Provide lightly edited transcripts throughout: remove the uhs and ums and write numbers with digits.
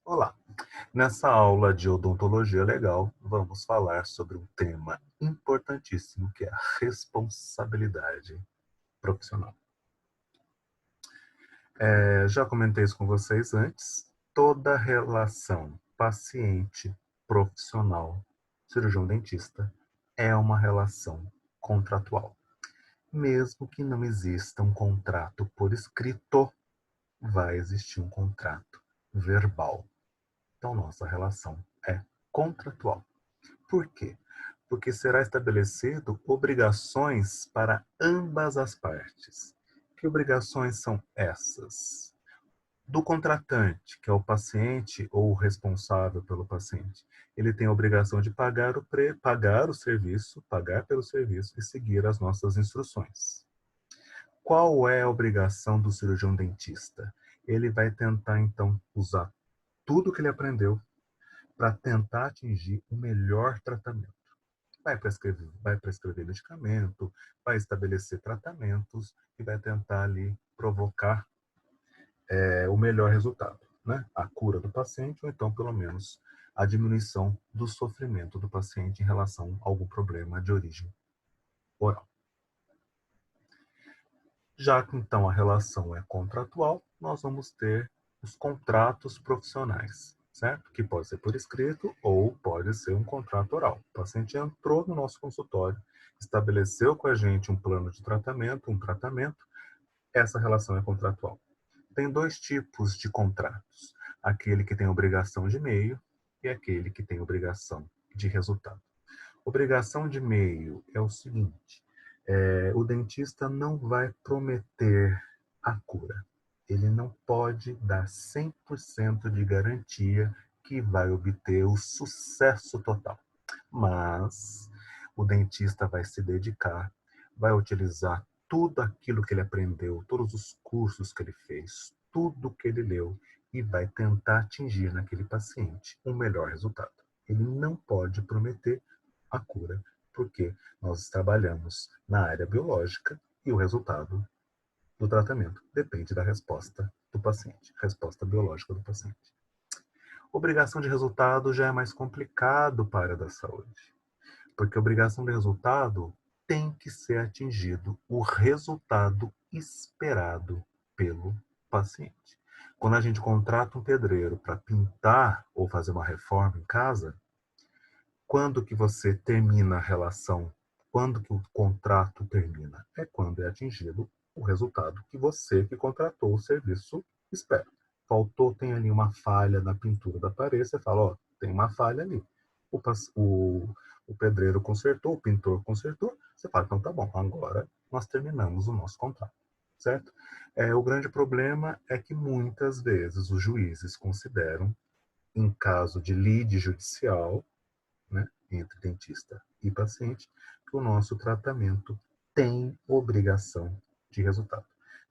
Olá! Nessa aula de odontologia legal, vamos falar sobre um tema importantíssimo que é a responsabilidade profissional. Já comentei isso com vocês antes, toda relação paciente-profissional, cirurgião-dentista, é uma relação contratual. Mesmo que não exista um contrato por escrito, vai existir um contrato verbal. Então, nossa relação é contratual. Por quê? Porque será estabelecido obrigações para ambas as partes. Que obrigações são essas? Do contratante, que é o paciente ou o responsável pelo paciente, ele tem a obrigação de pagar o serviço, pagar pelo serviço e seguir as nossas instruções. Qual é a obrigação do cirurgião dentista? Ele vai tentar, então, usar tudo que ele aprendeu para tentar atingir o melhor tratamento. Vai prescrever medicamento, vai estabelecer tratamentos e vai tentar ali provocar o melhor resultado, né? A cura do paciente ou então, pelo menos, a diminuição do sofrimento do paciente em relação a algum problema de origem oral. Já que então a relação é contratual, nós vamos ter os contratos profissionais, certo? Que pode ser por escrito ou pode ser um contrato oral. O paciente entrou no nosso consultório, estabeleceu com a gente um plano de tratamento, essa relação é contratual. Tem dois tipos de contratos: aquele que tem obrigação de meio e aquele que tem obrigação de resultado. Obrigação de meio é o seguinte: o dentista não vai prometer a cura. Ele não pode dar 100% de garantia que vai obter o sucesso total. Mas o dentista vai se dedicar, vai utilizar tudo aquilo que ele aprendeu, todos os cursos que ele fez, tudo que ele leu e vai tentar atingir naquele paciente um melhor resultado. Ele não pode prometer a cura, porque nós trabalhamos na área biológica e o resultado do tratamento depende da resposta do paciente, resposta biológica do paciente. Obrigação de resultado já é mais complicado para a área da saúde, porque a obrigação de resultado tem que ser atingido o resultado esperado pelo paciente. Quando a gente contrata um pedreiro para pintar ou fazer uma reforma em casa, quando que você termina a relação? Quando que o contrato termina? É quando é atingido o resultado que você que contratou o serviço espera. Faltou, tem ali uma falha na pintura da parede, você fala, ó, tem uma falha ali. O, o pedreiro consertou, o pintor consertou, você fala, então tá bom, agora nós terminamos o nosso contrato, certo? O grande problema é que muitas vezes os juízes consideram, em caso de lide judicial, né, entre dentista e paciente, que o nosso tratamento tem obrigação de resultado.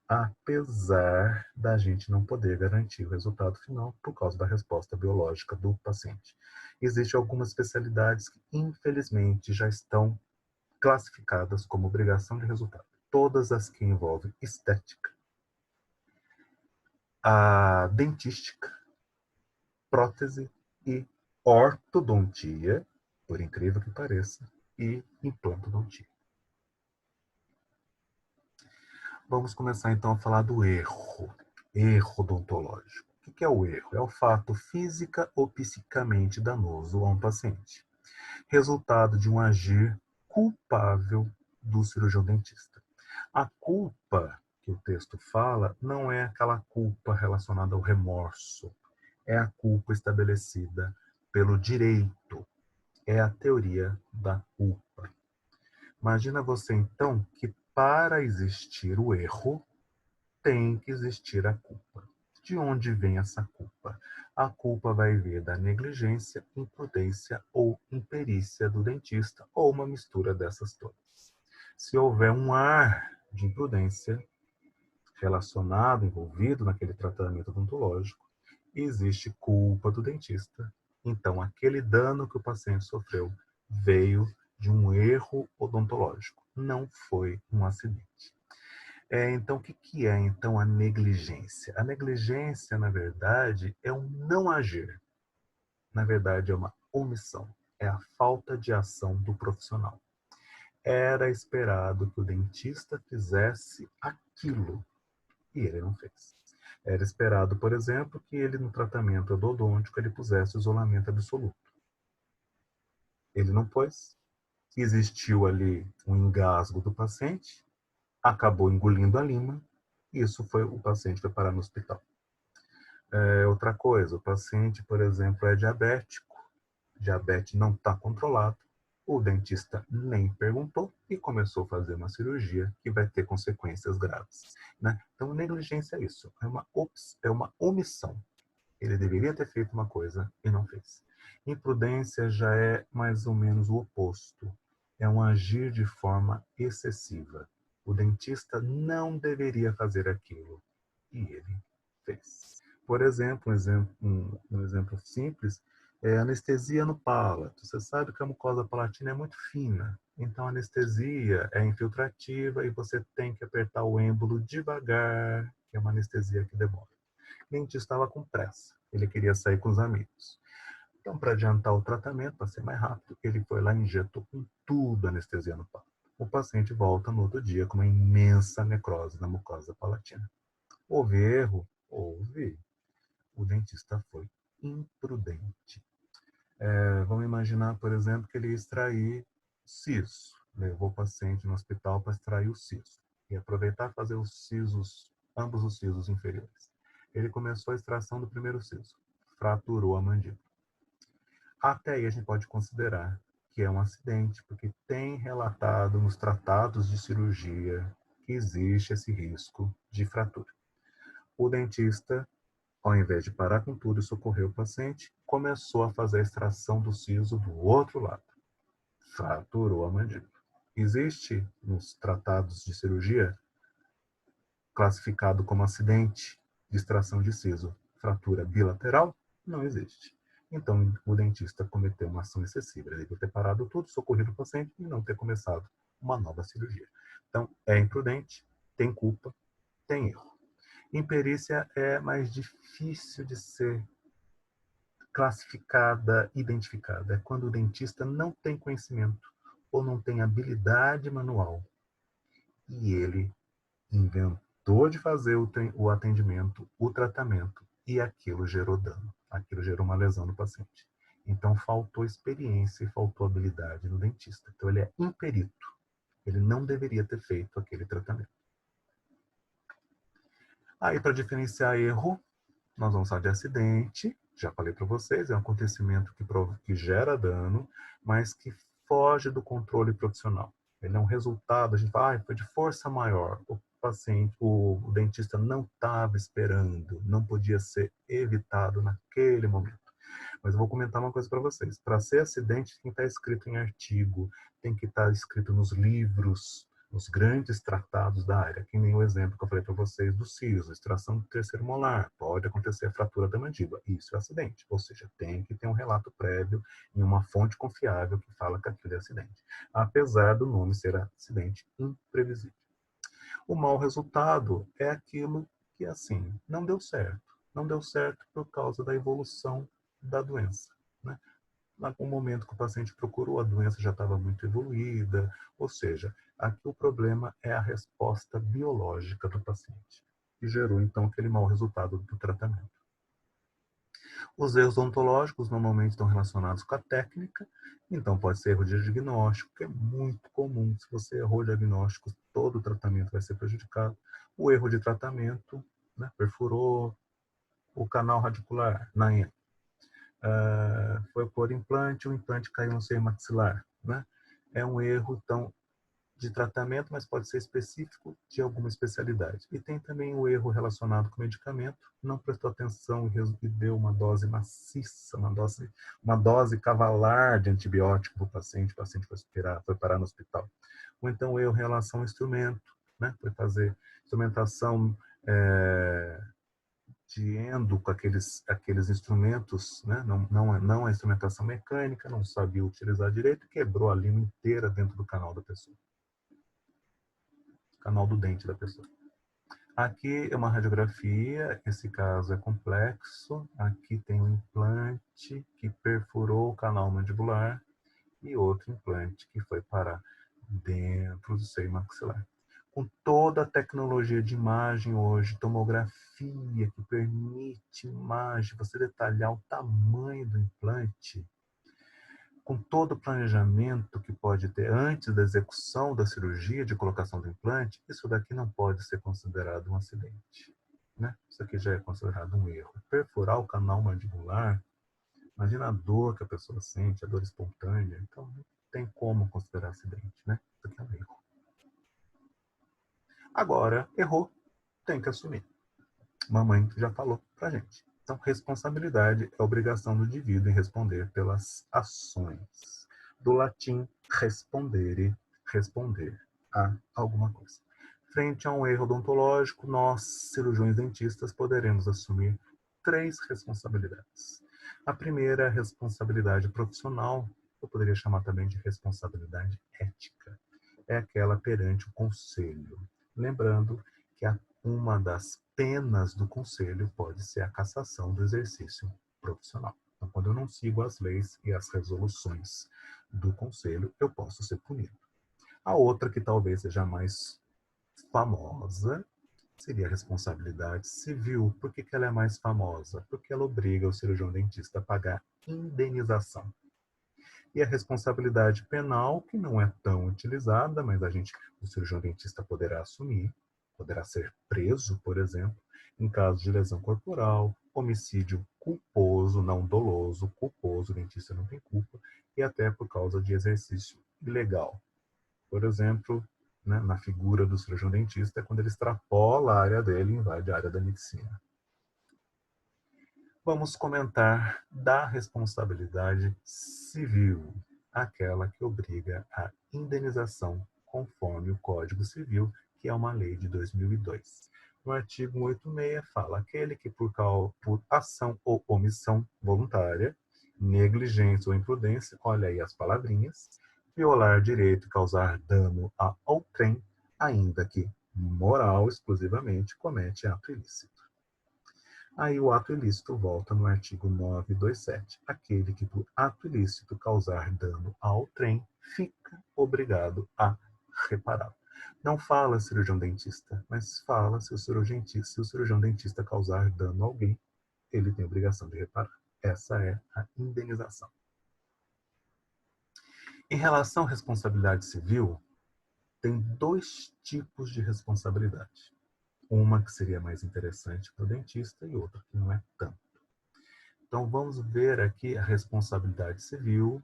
Apesar da gente não poder garantir o resultado final por causa da resposta biológica do paciente. Existem algumas especialidades que, infelizmente, já estão classificadas como obrigação de resultado. Todas as que envolvem estética, a dentística, prótese e ortodontia, por incrível que pareça, e implantodontia. Vamos começar então a falar do erro odontológico. O que é o erro? É o fato física ou psicamente danoso a um paciente, resultado de um agir culpável do cirurgião dentista. A culpa que o texto fala não é aquela culpa relacionada ao remorso, é a culpa estabelecida pelo direito, é a teoria da culpa. Imagina você, então, que para existir o erro, tem que existir a culpa. De onde vem essa culpa? A culpa vai vir da negligência, imprudência ou imperícia do dentista, ou uma mistura dessas todas. Se houver um ar de imprudência relacionado, envolvido naquele tratamento odontológico, existe culpa do dentista. Então, aquele dano que o paciente sofreu veio de um erro odontológico, não foi um acidente. Então, o que que é, então, a negligência? A negligência, na verdade, é um não agir. Na verdade, é uma omissão. É a falta de ação do profissional. Era esperado que o dentista fizesse aquilo e ele não fez. Era esperado, por exemplo, que ele no tratamento odontológico ele pusesse isolamento absoluto. Ele não pôs. Existiu ali um engasgo do paciente, acabou engolindo a lima, e o paciente foi parar no hospital. Outra coisa, o paciente, por exemplo, é diabético, diabetes não está controlado, o dentista nem perguntou e começou a fazer uma cirurgia que vai ter consequências graves. Né? Então, negligência é isso, é uma omissão. Ele deveria ter feito uma coisa e não fez. Imprudência já é mais ou menos o oposto. É um agir de forma excessiva. O dentista não deveria fazer aquilo e ele fez. Por exemplo, um exemplo simples é anestesia no palato. Você sabe que a mucosa palatina é muito fina, então a anestesia é infiltrativa e você tem que apertar o êmbolo devagar, que é uma anestesia que demora. O dentista estava com pressa, ele queria sair com os amigos. Então, para adiantar o tratamento, para ser mais rápido, ele foi lá e injetou com tudo a anestesia no palato. O paciente volta no outro dia com uma imensa necrose na mucosa palatina. Houve erro? Houve. O dentista foi imprudente. Vamos imaginar, por exemplo, que ele ia extrair siso. Levou o paciente no hospital para extrair o siso. E aproveitar e fazer os sisos, ambos os sisos inferiores. Ele começou a extração do primeiro siso. Fraturou a mandíbula. Até aí a gente pode considerar que é um acidente, porque tem relatado nos tratados de cirurgia que existe esse risco de fratura. O dentista, ao invés de parar com tudo e socorrer o paciente, começou a fazer a extração do siso do outro lado. Fraturou a mandíbula. Existe nos tratados de cirurgia classificado como acidente de extração de siso fratura bilateral? Não existe. Então, o dentista cometeu uma ação excessiva. Ele deveria ter parado tudo, socorrido o paciente e não ter começado uma nova cirurgia. Então, é imprudente, tem culpa, tem erro. Imperícia é mais difícil de ser classificada, identificada. É quando o dentista não tem conhecimento ou não tem habilidade manual e ele inventou de fazer o atendimento, o tratamento, e aquilo gerou dano, aquilo gerou uma lesão no paciente. Então, faltou experiência e faltou habilidade no dentista. Então, ele é imperito. Ele não deveria ter feito aquele tratamento. Aí, para diferenciar erro, nós vamos falar de acidente. Já falei para vocês, é um acontecimento que gera dano, mas que foge do controle profissional. Ele é um resultado, a gente fala, foi de força maior. O paciente, o dentista não estava esperando, não podia ser evitado naquele momento. Mas eu vou comentar uma coisa para vocês. Para ser acidente, tem que estar escrito em artigo, tem que estar escrito nos livros, nos grandes tratados da área, que nem o exemplo que eu falei para vocês do siso, extração do terceiro molar, pode acontecer a fratura da mandíbula. Isso é acidente, ou seja, tem que ter um relato prévio em uma fonte confiável que fala que aquilo é acidente, apesar do nome ser acidente imprevisível. O mau resultado é aquilo que, assim, não deu certo. Não deu certo por causa da evolução da doença. Né? No momento que o paciente procurou, a doença já estava muito evoluída, ou seja, aqui o problema é a resposta biológica do paciente, que gerou, então, aquele mau resultado do tratamento. Os erros odontológicos normalmente estão relacionados com a técnica, então pode ser erro de diagnóstico, que é muito comum. Se você errou o diagnóstico, todo o tratamento vai ser prejudicado. O erro de tratamento, né, perfurou o canal radicular, foi por implante, o implante caiu no seio maxilar. Né? É um erro, então, de tratamento, mas pode ser específico de alguma especialidade. E tem também o erro relacionado com o medicamento, não prestou atenção e deu uma dose maciça, uma dose cavalar de antibiótico para o paciente foi parar no hospital. Ou então o erro em relação ao instrumento, né? Foi fazer instrumentação de endo com aqueles instrumentos, né? Não a instrumentação mecânica, não sabia utilizar direito, quebrou a lima inteira dentro do canal da pessoa. Canal do dente da pessoa. Aqui é uma radiografia, esse caso é complexo. Aqui tem um implante que perfurou o canal mandibular e outro implante que foi parar dentro do seio maxilar. Com toda a tecnologia de imagem hoje, tomografia que permite imagem, você detalhar o tamanho do implante, com todo o planejamento que pode ter antes da execução da cirurgia de colocação do implante, isso daqui não pode ser considerado um acidente, né? Isso aqui já é considerado um erro. Perfurar o canal mandibular, imagina a dor que a pessoa sente, a dor espontânea, então não tem como considerar acidente, né? Isso aqui é um erro. Agora, errou, tem que assumir. Mamãe já falou pra gente. Então, responsabilidade é a obrigação do indivíduo em responder pelas ações. Do latim respondere, responder a alguma coisa. Frente a um erro odontológico, nós, cirurgiões dentistas, poderemos assumir 3 responsabilidades. A primeira é a responsabilidade profissional, eu poderia chamar também de responsabilidade ética. É aquela perante o conselho. Lembrando que uma das penas do conselho pode ser a cassação do exercício profissional. Então, quando eu não sigo as leis e as resoluções do conselho, eu posso ser punido. A outra, que talvez seja mais famosa, seria a responsabilidade civil. Por que ela é mais famosa? Porque ela obriga o cirurgião dentista a pagar indenização. E a responsabilidade penal, que não é tão utilizada, mas o cirurgião dentista poderá assumir, poderá ser preso, por exemplo, em caso de lesão corporal, homicídio culposo, não doloso, culposo, o dentista não tem culpa, e até por causa de exercício ilegal. Por exemplo, né, na figura do cirurgião dentista, é quando ele extrapola a área dele e invade a área da medicina. Vamos comentar da responsabilidade civil, aquela que obriga a indenização conforme o Código Civil, que é uma lei de 2002. No artigo 186 fala aquele que por ação ou omissão voluntária, negligência ou imprudência, olha aí as palavrinhas, violar direito e causar dano a outrem, ainda que moral exclusivamente, comete ato ilícito. Aí o ato ilícito volta no artigo 927. Aquele que por ato ilícito causar dano ao trem fica obrigado a reparar. Não fala cirurgião dentista, mas fala se o cirurgião dentista causar dano a alguém, ele tem obrigação de reparar. Essa é a indenização. Em relação à responsabilidade civil, tem 2 tipos de responsabilidade. Uma que seria mais interessante para o dentista e outra que não é tanto. Então, vamos ver aqui a responsabilidade civil,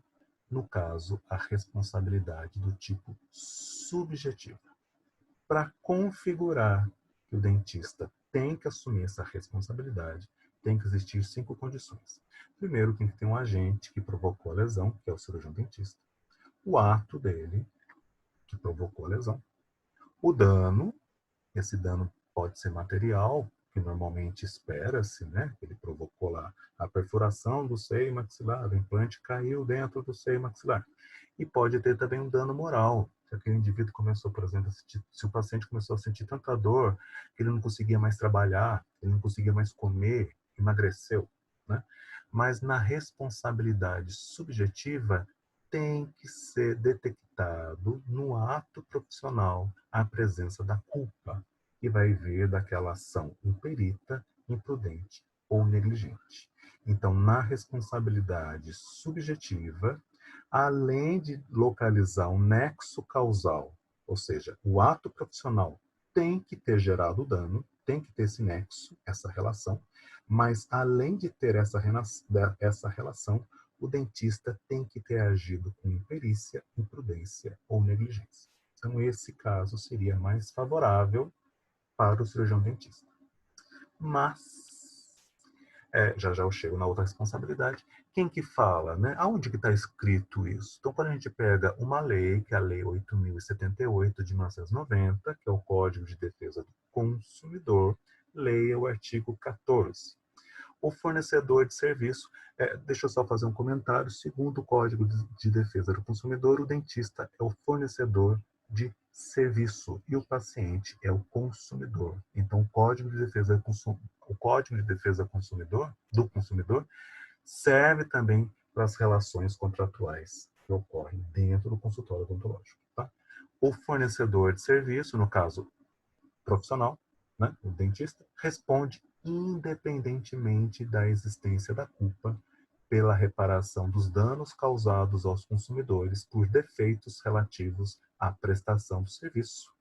no caso, a responsabilidade do tipo subjetiva. Para configurar que o dentista tem que assumir essa responsabilidade, tem que existir 5 condições. Primeiro, tem que ter um agente que provocou a lesão, que é o cirurgião dentista. O ato dele, que provocou a lesão. O dano, esse dano pode ser material, que normalmente espera-se, né? Ele provocou lá a perfuração do seio maxilar, o implante caiu dentro do seio maxilar. E pode ter também um dano moral, se aquele indivíduo começou, por exemplo, se o paciente começou a sentir tanta dor que ele não conseguia mais trabalhar, ele não conseguia mais comer, emagreceu, né? Mas na responsabilidade subjetiva tem que ser detectado no ato profissional a presença da culpa, e vai ver daquela ação imperita, imprudente ou negligente. Então, na responsabilidade subjetiva, além de localizar um nexo causal, ou seja, o ato profissional tem que ter gerado dano, tem que ter esse nexo, essa relação, mas além de ter essa relação, o dentista tem que ter agido com imperícia, imprudência ou negligência. Então, esse caso seria mais favorável para o cirurgião dentista. Mas, já eu chego na outra responsabilidade, quem que fala, né? Aonde que está escrito isso? Então, quando a gente pega uma lei, que é a Lei 8.078 de 1990, que é o Código de Defesa do Consumidor, leia o artigo 14. O fornecedor de serviço, deixa eu só fazer um comentário, segundo o Código de Defesa do Consumidor, o dentista é o fornecedor de serviço e o paciente é o consumidor. Então, o Código de Defesa do Consumidor serve também para as relações contratuais que ocorrem dentro do consultório odontológico. Tá? O fornecedor de serviço, no caso profissional, né, o dentista, responde independentemente da existência da culpa pela reparação dos danos causados aos consumidores por defeitos relativos à prestação do serviço,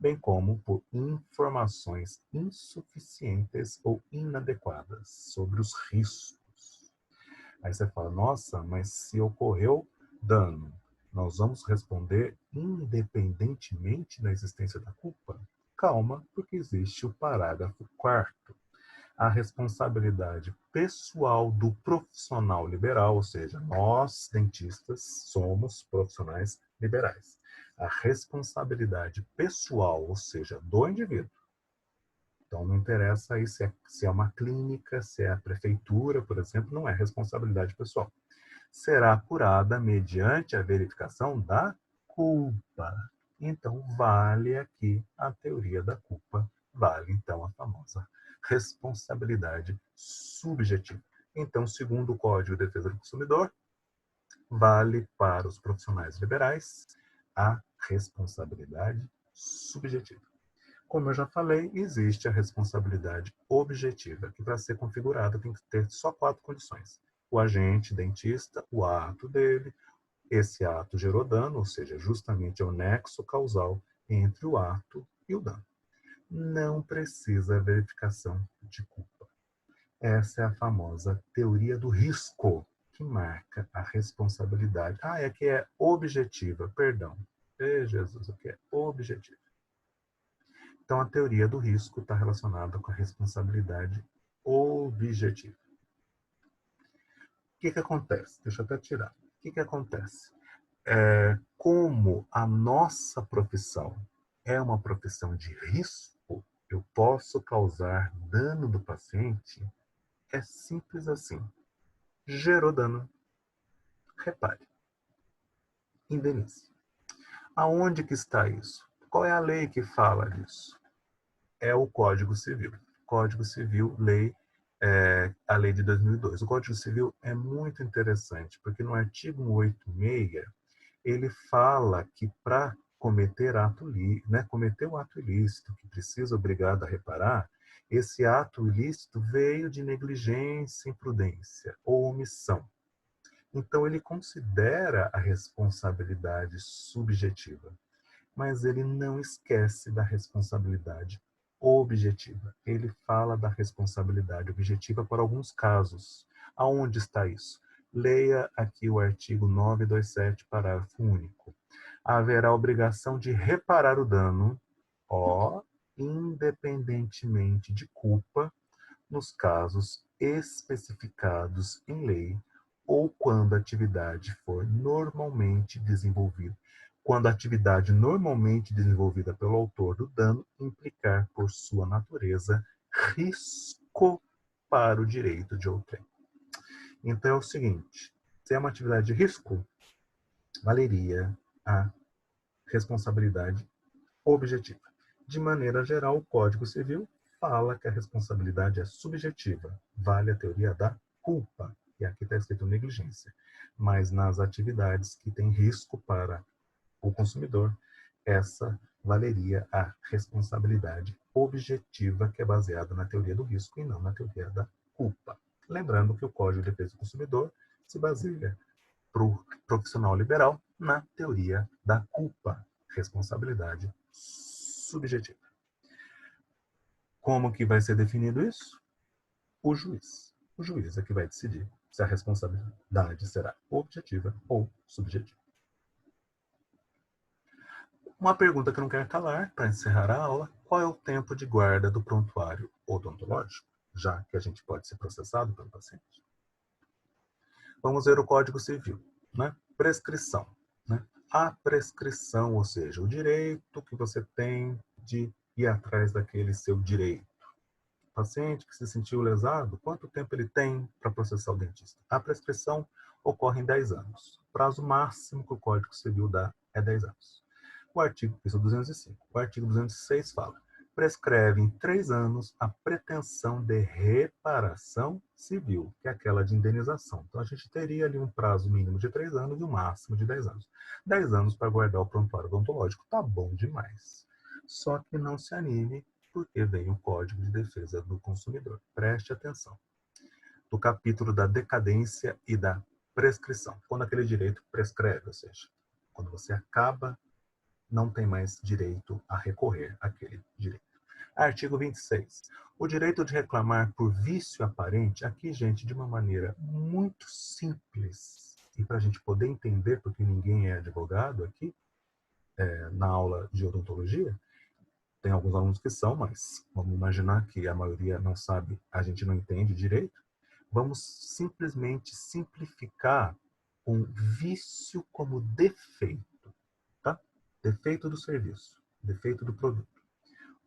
bem como por informações insuficientes ou inadequadas sobre os riscos. Aí você fala, nossa, mas se ocorreu dano, nós vamos responder independentemente da existência da culpa? Calma, porque existe o parágrafo 4º. A responsabilidade pessoal do profissional liberal, ou seja, nós, dentistas, somos profissionais liberais. A responsabilidade pessoal, ou seja, do indivíduo. Então, não interessa aí se é uma clínica, se é a prefeitura, por exemplo, não é responsabilidade pessoal. Será apurada mediante a verificação da culpa. Então, vale aqui a teoria da culpa, vale então a famosa responsabilidade subjetiva. Então, segundo o Código de Defesa do Consumidor, vale para os profissionais liberais a responsabilidade subjetiva. Como eu já falei, existe a responsabilidade objetiva, que para ser configurada tem que ter só 4 condições. O agente dentista, o ato dele, esse ato gerou dano, ou seja, justamente é o nexo causal entre o ato e o dano. Não precisa verificação de culpa. Essa é a famosa teoria do risco, que marca a responsabilidade. É que é objetiva, perdão. Jesus, o que é objetiva? Então, a teoria do risco está relacionada com a responsabilidade objetiva. O que acontece? Deixa eu até tirar. O que acontece? Como a nossa profissão é uma profissão de risco, eu posso causar dano do paciente, é simples assim. Gerou dano, repare, indenize. Aonde que está isso? Qual é a lei que fala disso? É o Código Civil. Código Civil, a lei de 2002. O Código Civil é muito interessante, porque no artigo 186, ele fala que para cometer o ato ilícito, que precisa obrigado a reparar, esse ato ilícito veio de negligência, imprudência ou omissão. Então, ele considera a responsabilidade subjetiva, mas ele não esquece da responsabilidade objetiva. Ele fala da responsabilidade objetiva para alguns casos. Aonde está isso? Leia aqui o artigo 927, parágrafo único. Haverá obrigação de reparar o dano, independentemente de culpa, nos casos especificados em lei ou quando a atividade for normalmente desenvolvida. Quando a atividade normalmente desenvolvida pelo autor do dano implicar, por sua natureza, risco para o direito de outrem. Então é o seguinte, se é uma atividade de risco, valeria a responsabilidade objetiva. De maneira geral, o Código Civil fala que a responsabilidade é subjetiva, vale a teoria da culpa, e aqui está escrito negligência. Mas nas atividades que têm risco para o consumidor, essa valeria a responsabilidade objetiva, que é baseada na teoria do risco e não na teoria da culpa. Lembrando que o Código de Defesa do Consumidor se baseia para o profissional liberal na teoria da culpa, responsabilidade subjetiva. Como que vai ser definido isso? O juiz. O juiz é que vai decidir se a responsabilidade será objetiva ou subjetiva. Uma pergunta que eu não quero calar, para encerrar a aula: qual é o tempo de guarda do prontuário odontológico, já que a gente pode ser processado pelo paciente? Vamos ver o Código Civil, né? Prescrição, né? A prescrição, ou seja, o direito que você tem de ir atrás daquele seu direito. O paciente que se sentiu lesado, quanto tempo ele tem para processar o dentista? A prescrição ocorre em 10 anos. O prazo máximo que o Código Civil dá é 10 anos. Isso é o 205. O artigo 206 fala: prescreve em 3 anos a pretensão de reparação civil, que é aquela de indenização. Então, a gente teria ali um prazo mínimo de 3 anos e um máximo de 10 anos. 10 anos para guardar o prontuário odontológico, tá bom demais. Só que não se anime, porque vem o Código de Defesa do Consumidor. Preste atenção. Do capítulo da decadência e da prescrição. Quando aquele direito prescreve, ou seja, quando você acaba, não tem mais direito a recorrer àquele direito. Artigo 26. O direito de reclamar por vício aparente, aqui, gente, de uma maneira muito simples, e para a gente poder entender, porque ninguém é advogado aqui, na aula de odontologia, tem alguns alunos que são, mas vamos imaginar que a maioria não sabe, a gente não entende direito. Vamos simplesmente simplificar um vício como defeito, tá? Defeito do serviço, defeito do produto.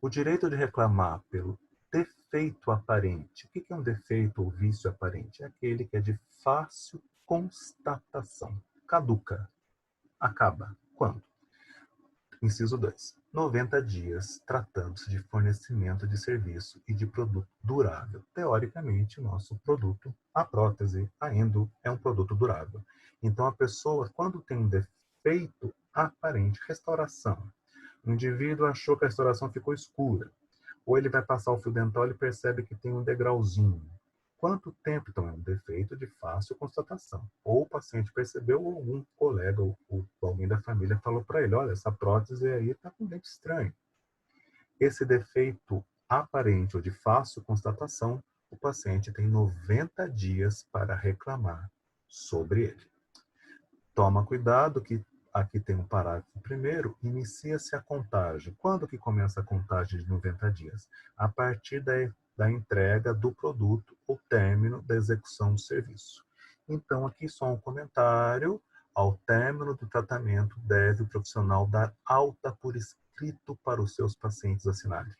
O direito de reclamar pelo defeito aparente. O que é um defeito ou vício aparente? É aquele que é de fácil constatação. Caduca. Acaba. Quando? Inciso 2. 90 dias tratando-se de fornecimento de serviço e de produto durável. Teoricamente, o nosso produto, a prótese, a endo, é um produto durável. Então, a pessoa, quando tem um defeito aparente, restauração, o indivíduo achou que a restauração ficou escura, ou ele vai passar o fio dental e percebe que tem um degrauzinho. Quanto tempo? Então, é um defeito de fácil constatação. Ou o paciente percebeu, ou algum colega, ou alguém da família falou para ele: olha, essa prótese aí está com um dente estranho. Esse defeito aparente ou de fácil constatação, o paciente tem 90 dias para reclamar sobre ele. Toma cuidado que aqui tem um parágrafo primeiro, inicia-se a contagem. Quando que começa a contagem de 90 dias? A partir da entrega do produto ou término da execução do serviço. Então, aqui só um comentário. Ao término do tratamento, deve o profissional dar alta por escrito para os seus pacientes assinarem,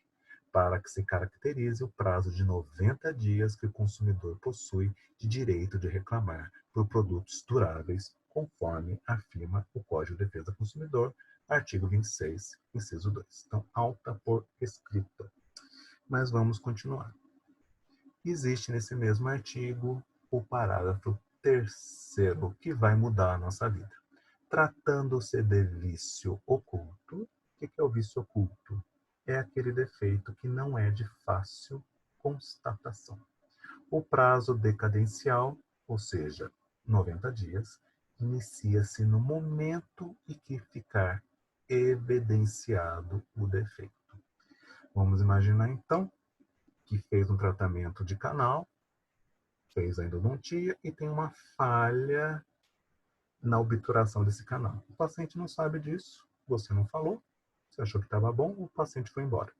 para que se caracterize o prazo de 90 dias que o consumidor possui de direito de reclamar por produtos duráveis, conforme afirma o Código de Defesa do Consumidor, artigo 26, inciso 2. Então, alta por escrito. Mas vamos continuar. Existe nesse mesmo artigo o parágrafo 3º, que vai mudar a nossa vida. Tratando-se de vício oculto, o que é o vício oculto? É aquele defeito que não é de fácil constatação. O prazo decadencial, ou seja, 90 dias, inicia-se no momento em que ficar evidenciado o defeito. Vamos imaginar, então, que fez um tratamento de canal, fez a endodontia e tem uma falha na obturação desse canal. O paciente não sabe disso, você não falou, você achou que estava bom, o paciente foi embora.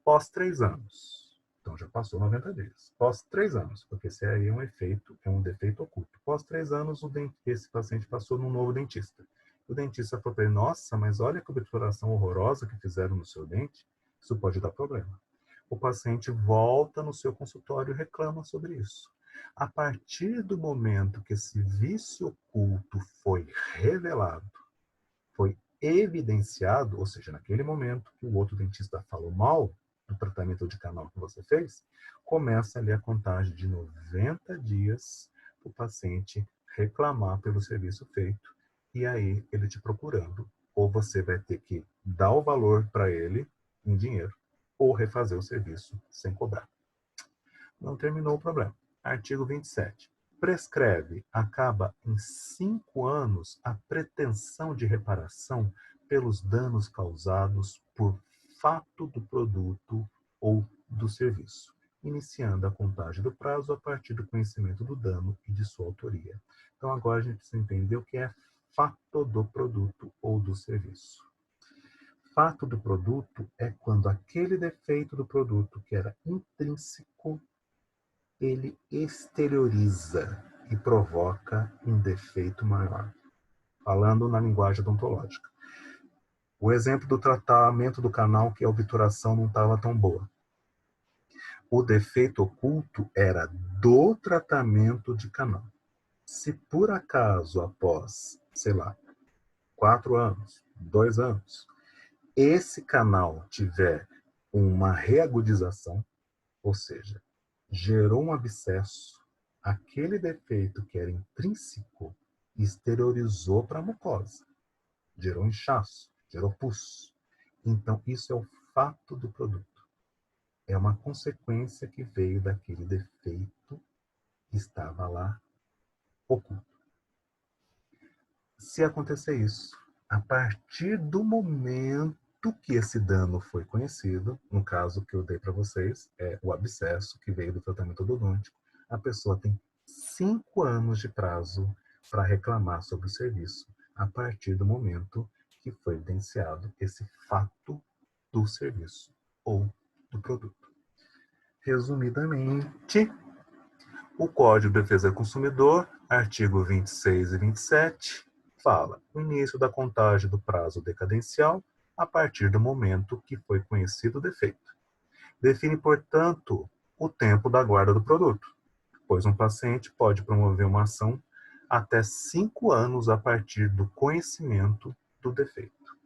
Pós 3 anos, então já passou 90 dias. Pós 3 anos, porque esse aí é um defeito oculto. Pós 3 anos, esse paciente passou num novo dentista. O dentista falou para ele: nossa, mas olha que obturação horrorosa que fizeram no seu dente, isso pode dar problema. O paciente volta no seu consultório e reclama sobre isso. A partir do momento que esse vício oculto foi revelado, foi evidenciado, ou seja, naquele momento que o outro dentista falou mal do tratamento de canal que você fez, começa ali a contagem de 90 dias para o paciente reclamar pelo serviço feito, e aí ele te procurando. Ou você vai ter que dar o valor para ele em dinheiro, ou refazer o serviço sem cobrar. Não terminou o problema. Artigo 27. Prescreve, acaba em 5 anos a pretensão de reparação pelos danos causados por fato do produto ou do serviço, iniciando a contagem do prazo a partir do conhecimento do dano e de sua autoria. Então, agora a gente precisa entender o que é fato do produto ou do serviço. Fato do produto é quando aquele defeito do produto que era intrínseco, ele exterioriza e provoca um defeito maior. Falando na linguagem odontológica. O exemplo do tratamento do canal, que a obturação não estava tão boa. O defeito oculto era do tratamento de canal. Se por acaso, após, 4 anos, 2 anos, esse canal tiver uma reagudização, ou seja, gerou um abscesso, aquele defeito que era intrínseco exteriorizou para a mucosa, gerou inchaço, gerou pus. Então, isso é o fato do produto. É uma consequência que veio daquele defeito que estava lá oculto. Se acontecer isso, a partir do momento que esse dano foi conhecido, no caso que eu dei para vocês, é o abscesso que veio do tratamento odontológico, a pessoa tem 5 anos de prazo para reclamar sobre o serviço, a partir do momento que foi evidenciado esse fato do serviço ou do produto. Resumidamente, o Código de Defesa do Consumidor, artigo 26 e 27, fala o início da contagem do prazo decadencial a partir do momento que foi conhecido o defeito. Define, portanto, o tempo da guarda do produto, pois um paciente pode promover uma ação até 5 anos a partir do conhecimento do defeito.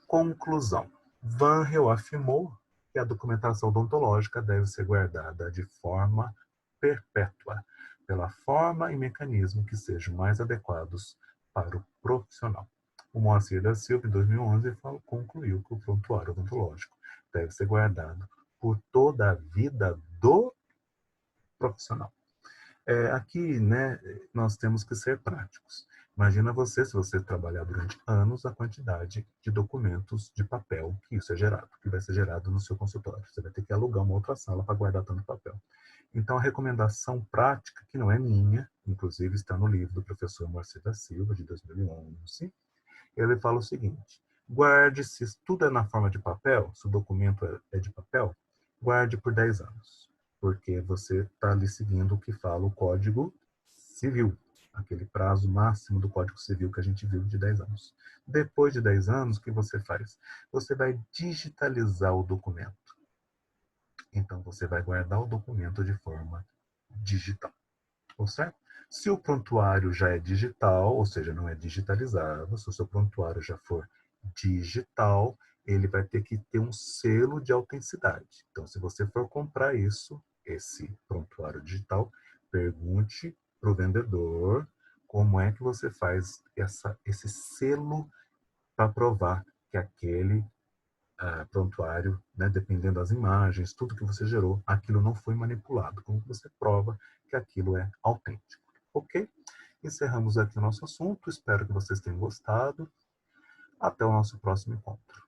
Conclusão. Van Heel afirmou que a documentação odontológica deve ser guardada de forma perpétua, pela forma e mecanismo que sejam mais adequados para o profissional. O Moacir da Silva, em 2011, concluiu que o prontuário odontológico deve ser guardado por toda a vida do profissional. Aqui, né, nós temos que ser práticos. Imagina você, se você trabalhar durante anos, a quantidade de documentos de papel que isso é gerado, que vai ser gerado no seu consultório. Você vai ter que alugar uma outra sala para guardar tanto papel. Então, a recomendação prática, que não é minha, inclusive está no livro do professor Moacir da Silva, de 2011, ele fala o seguinte: guarde, se tudo é na forma de papel, se o documento é de papel, guarde por 10 anos, porque você está ali seguindo o que fala o Código Civil, aquele prazo máximo do Código Civil que a gente viu de 10 anos. Depois de 10 anos, o que você faz? Você vai digitalizar o documento. Então, você vai guardar o documento de forma digital, certo? Se o prontuário já é digital, ou seja, não é digitalizado, se o seu prontuário já for digital, ele vai ter que ter um selo de autenticidade. Então, se você for comprar esse prontuário digital, pergunte para o vendedor como é que você faz esse selo para provar que aquele prontuário, né, dependendo das imagens, tudo que você gerou, aquilo não foi manipulado. Como você prova que aquilo é autêntico? Ok? Encerramos aqui o nosso assunto. Espero que vocês tenham gostado. Até o nosso próximo encontro.